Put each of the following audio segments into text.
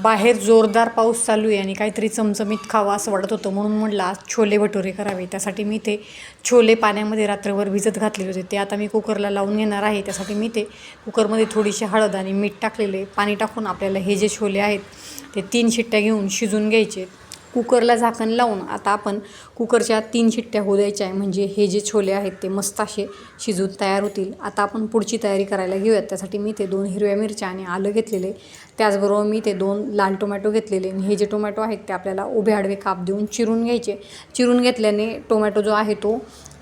बाहेर जोरदार पाऊस चालू आहे आणि काहीतरी चमचमीत खावं असं वाटत होतं, म्हणून म्हटलं आज छोले भटुरे करावे. त्यासाठी मी ते छोले पाण्यामध्ये रात्रभर भिजत घातलेले होते. ते आता मी कुकरला लावून घेणार आहे. त्यासाठी मी ते कुकरमध्ये थोडीशी हळद आणि मीठ टाकलेले. पाणी टाकून आपल्याला हे जे छोले आहेत ते 3 शिट्ट्या घेऊन शिजून घ्यायचे. कुकरला झाकण लावून आता आपण कुकरच्या 3 शिट्ट्या होऊ द्यायच्या आहे, म्हणजे हे जे छोले आहेत ते मस्त असे शिजून तयार होतील. आता आपण पुढची तयारी करायला घेऊयात. त्यासाठी मी ते 2 हिरव्या मिरच्या आणि आलं घेतलेले. त्याचबरोबर मी ते 2 लाल टोमॅटो घेतलेले आणि हे जे टोमॅटो आहेत ते आपल्याला उभे आडवे काप देऊन चिरून घ्यायचे. चिरून घेतल्याने टोमॅटो जो आहे तो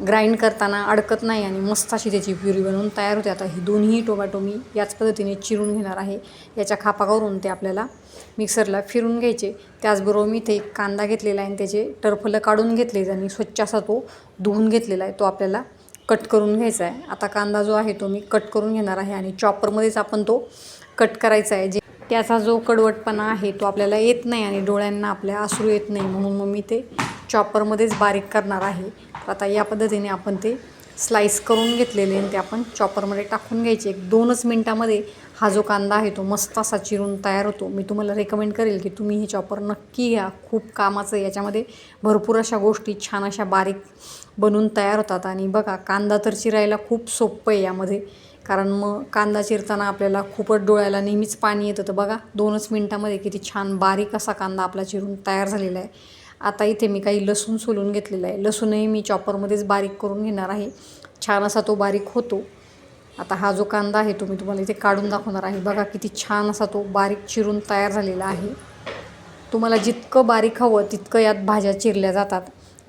ग्राइंड करताना अडकत नाही आणि मस्त अशी त्याची प्युरी बनवून तयार होते. आता ही दोन्ही टोमॅटो मी याच पद्धतीने चिरून घेणार आहे. याच्या खापा करून ते आपल्याला मिक्सरला फिरून घ्यायचे. त्याचबरोबर मी ते कांदा घेतलेला आहे आणि त्याचे टरफलं काढून घेतले आणि स्वच्छ असा तो धुवून घेतलेला आहे. तो आपल्याला कट करून घ्यायचा आहे. आता कांदा जो आहे तो मी कट करून घेणार आहे आणि चॉपरमध्येच आपण तो कट करायचा आहे. त्याचा जो कडवटपणा आहे तो आपल्याला येत नाही आणि डोळ्यांना आपल्या आसरू येत नाही, म्हणून मग मी ते चॉपरमध्येच बारीक करणार आहे. आता या पद्धतीने आपण ते स्लाईस करून घेतलेले आणि ते आपण चॉपरमध्ये टाकून घ्यायचे. 2च मिनटामध्ये हा जो कांदा आहे तो मस्त असा चिरून तयार होतो. मी तुम्हाला रेकमेंड करेल की तुम्ही हे चॉपर नक्की घ्या, खूप कामाचं आहे. याच्यामध्ये भरपूर अशा गोष्टी छान अशा बारीक बनून तयार होतात. आणि बघा, कांदा तर चिरायला खूप सोपं आहे यामध्ये, कारण मग कांदा चिरताना आपल्याला खूपच डोळ्याला नेहमीच पाणी येतं. तर बघा, 2च मिनटामध्ये किती छान बारीक असा कांदा आपला चिरून तयार झालेला आहे. आता इथे मी काही लसूण सोलून घेतलेला आहे. लसूणही मी चॉपरमध्येच बारीक करून घेणार आहे. छान असा तो बारीक होतो. आता हा जो कांदा आहे तो मी तुम्हाला इथे काढून दाखवणार आहे. बघा किती छान असा तो बारीक चिरून तयार झालेला आहे. तुम्हाला जितकं बारीक हवं तितकं यात भाज्या चिरल्या जातात.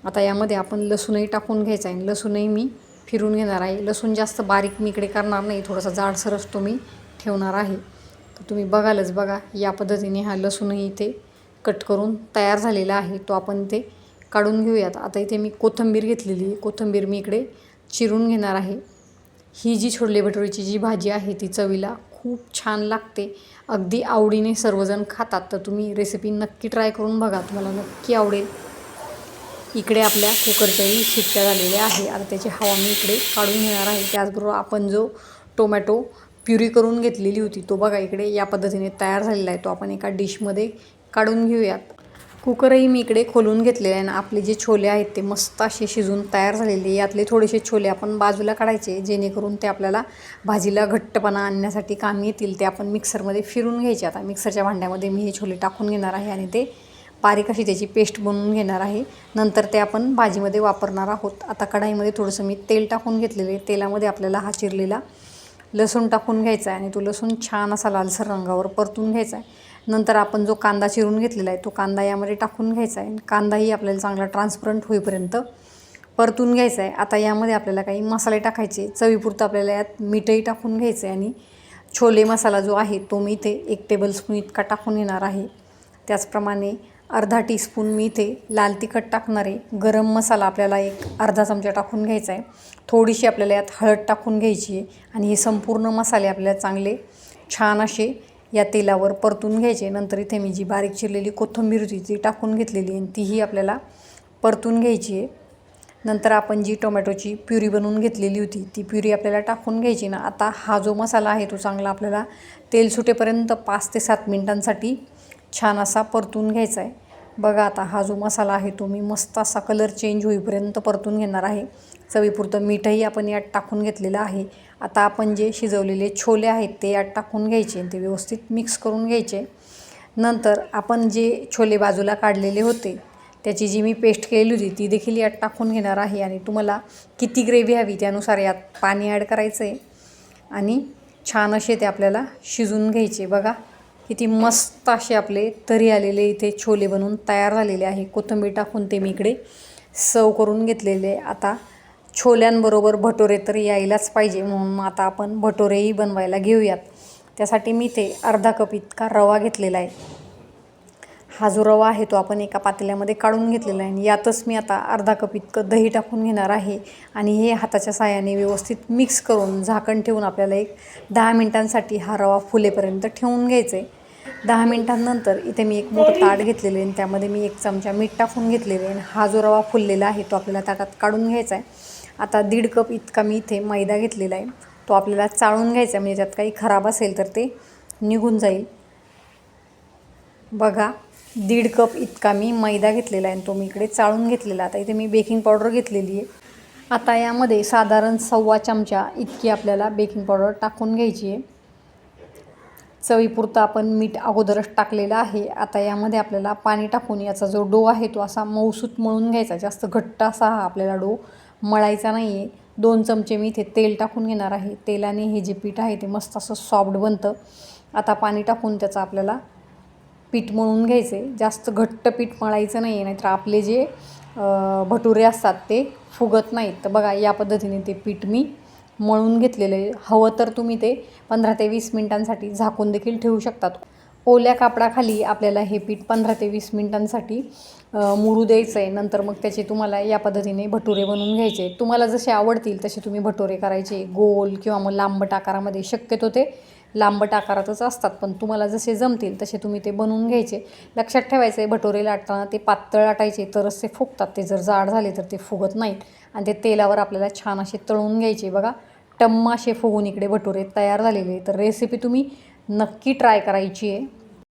आता यामध्ये आपण लसूणही टाकून घ्यायचा आहे. लसूणही मी फिरून घेणार आहे. लसूण जास्त बारीक मी इकडे करणार नाही, थोडासा जाडसर असतो मी ठेवणार आहे. तर तुम्ही बघालच, बघा या पद्धतीने हा लसूणही इथे कट करून तयार झालेला आहे. तो आपण ते काढून घेऊयात. आता इथे मी कोथिंबीर घेतलेली आहे. कोथिंबीर मी इकडे चिरून घेणार आहे. ही जी छोले भटुरेची जी भाजी आहे ती चवीला खूप छान लागते. अगदी आवडीने सर्वजण खातात. तर तुम्ही रेसिपी नक्की ट्राय करून बघा, तुम्हाला नक्की आवडेल. इकडे आपल्या कुकरच्याही शिट्ट्या झालेल्या आहे. आता त्याची हवा मी इकडे काढून घेणार आहे. त्याचबरोबर आपण जो टोमॅटो प्युरी करून घेतलेली होती तो बघा इकडे या पद्धतीने तयार झालेला आहे. तो आपण एका डिशमध्ये काढून घेऊयात. कुकरही मी इकडे खोलून घेतलेले आहे आणि आपले जे छोले आहेत ते मस्त असे शिजून तयार झालेले. यातले थोडेसे छोले आपण बाजूला काढायचे, जेणेकरून ते आपल्याला भाजीला घट्टपणा आणण्यासाठी कामी येतील. ते आपण मिक्सरमध्ये फिरून घ्यायचे. आता मिक्सरच्या भांड्यामध्ये मी हे छोले टाकून घेणार आहे आणि ते बारीक अशी त्याची पेस्ट बनवून घेणार आहे. नंतर ते आपण भाजीमध्ये वापरणार आहोत. आता कढाईमध्ये थोडंसं मी तेल टाकून घेतलेले. तेलामध्ये आपल्याला हा चिरलेला लसूण टाकून घ्यायचा आहे आणि तो लसूण छान असा लालसर रंगावर परतून घ्यायचा आहे. नंतर आपण जो कांदा चिरून घेतलेला आहे तो कांदा यामध्ये टाकून घ्यायचा आहे. कांदाही आपल्याला चांगला ट्रान्सपरंट होईपर्यंत परतून घ्यायचा आहे. आता यामध्ये आपल्याला काही मसाले टाकायचे. चवीपुरतं आपल्याला यात मीठही टाकून घ्यायचं आहे आणि छोले मसाला जो आहे तो मी इथे 1 टेबलस्पून इतका टाकून घेणार आहे. त्याचप्रमाणे अर्धा टीस्पून मी इथे लाल तिखट टाकणार आहे. गरम मसाला आपल्याला एक अर्धा चमचा टाकून घ्यायचा आहे. थोडीशी आपल्याला यात हळद टाकून घ्यायची आहे आणि हे संपूर्ण मसाले आपल्याला चांगले छान असे या तेलावर परतून घ्यायचे. नंतर इथे मी जी बारीक चिरलेली कोथिंबीर होती ती टाकून घेतलेली आणि तीही आपल्याला परतून घ्यायची आहे. नंतर आपण जी टोमॅटोची प्युरी बनवून घेतलेली होती ती प्युरी आपल्याला टाकून घ्यायची ना. आता हा जो मसाला आहे तो चांगला आपल्याला तेल सुटेपर्यंत 5 ते 7 मिनिटांसाठी छान असा परतून घ्यायचा आहे. बघा, आता हा जो मसाला आहे तो मी मस्त असा कलर चेंज होईपर्यंत परतून घेणार आहे. चवीपुरतं मीठही आपण यात टाकून घेतलेलं आहे. आता आपण जे शिजवलेले छोले आहेत ते यात टाकून घ्यायचे आणि ते व्यवस्थित मिक्स करून घ्यायचे. नंतर आपण जे छोले बाजूला काढलेले होते त्याची जी मी पेस्ट केलेली होती ती देखील यात टाकून घेणार आहे आणि तुम्हाला किती ग्रेव्ही हवी त्यानुसार यात पाणी ॲड करायचं आहे आणि छान असे ते आपल्याला शिजून घ्यायचे. बघा किती मस्त असे आपले तरी आलेले इथे छोले बनवून तयार झालेले आहे. कोथिंबीर टाकून ते मी इकडे सर्व करून घेतलेले. आता छोल्यांबरोबर भटोरे तर यायलाच पाहिजे, म्हणून आता आपण भटोरेही बनवायला घेऊयात. त्यासाठी मी ते अर्धा कप इतका रवा घेतलेला आहे. हा जो रवा आहे तो आपण एका पातेल्यामध्ये काढून घेतलेला आहे आणि यातच मी आता अर्धा कप इतकं दही टाकून घेणार आहे आणि हे हाताच्या साहाय्याने व्यवस्थित मिक्स करून झाकण ठेवून आपल्याला एक 10 मिनिटांसाठी हा रवा फुलेपर्यंत ठेवून घ्यायचं आहे. 10 मिनिटांनंतर इथे मी एक मोठं ताट घेतलेलं आहे आणि त्यामध्ये मी 1 चमचा मीठ टाकून घेतलेले आहे आणि हा जो रवा फुललेला आहे तो आपल्याला ताटात काढून घ्यायचा आहे. आता 1.5 कप इतका मी इथे मैदा घेतलेला आहे. तो आपल्याला चाळून घ्यायचा आहे, म्हणजे त्यात काही खराब असेल तर ते निघून जाईल. बघा 1.5 कप इतका मी मैदा घेतलेला आहे आणि तो मी इकडे चाळून घेतलेला. आता इथे मी बेकिंग पावडर घेतलेली आहे. आता यामध्ये साधारण 1/2 चमचा इतकी आपल्याला बेकिंग पावडर टाकून घ्यायची आहे. चवीपुरतं आपण मीठ अगोदरच टाकलेलं आहे. आता यामध्ये आपल्याला पाणी टाकून याचा जो डो आहे तो असा मऊसूत मळून घ्यायचा. जास्त घट्ट असा हा आपल्याला डो मळायचा नाही आहे. 2 चमचे मी इथे तेल टाकून घेणार आहे. तेलाने हे जे पीठ आहे ते मस्त असं सॉफ्ट बनतं. आता पाणी टाकून त्याचा आपल्याला पीठ मळून घ्यायचे. जास्त घट्ट पीठ मळायचं नाही आहे, नाहीतर आपले जे भटुरे असतात ते फुगत नाहीत. तर बघा या पद्धतीने ते पीठ मी मळून घेतलेलं आहे. हवं तर तुम्ही ते 15 ते 20 मिनिटांसाठी झाकून देखील ठेवू शकतात. ओल्या कापडाखाली आपल्याला हे पीठ 15 ते 20 मिनिटांसाठी मुरू द्यायचं आहे. नंतर मग त्याचे तुम्हाला या पद्धतीने भटुरे बनवून घ्यायचे. तुम्हाला जसे आवडतील तसे तुम्ही भटुरे करायचे, गोल किंवा मग लांबट आकारामध्ये. शक्यतो ते लांबट आकारातच असतात, पण तुम्हाला जसे जमतील तसे तुम्ही ते बनवून घ्यायचे. लक्षात ठेवायचं आहे भटुरे लाटताना ते पातळ लाटायचे तरच ते फुगतात. ते जर जाड झाले तर ते फुगत नाहीत. आणि ते तेलावर आपल्याला छान असे तळून घ्यायचे. बघा टम्म असे फुगून इकडे भटुरे तयार झालेले. तर रेसिपी तुम्ही नक्की ट्राय करायची आहे.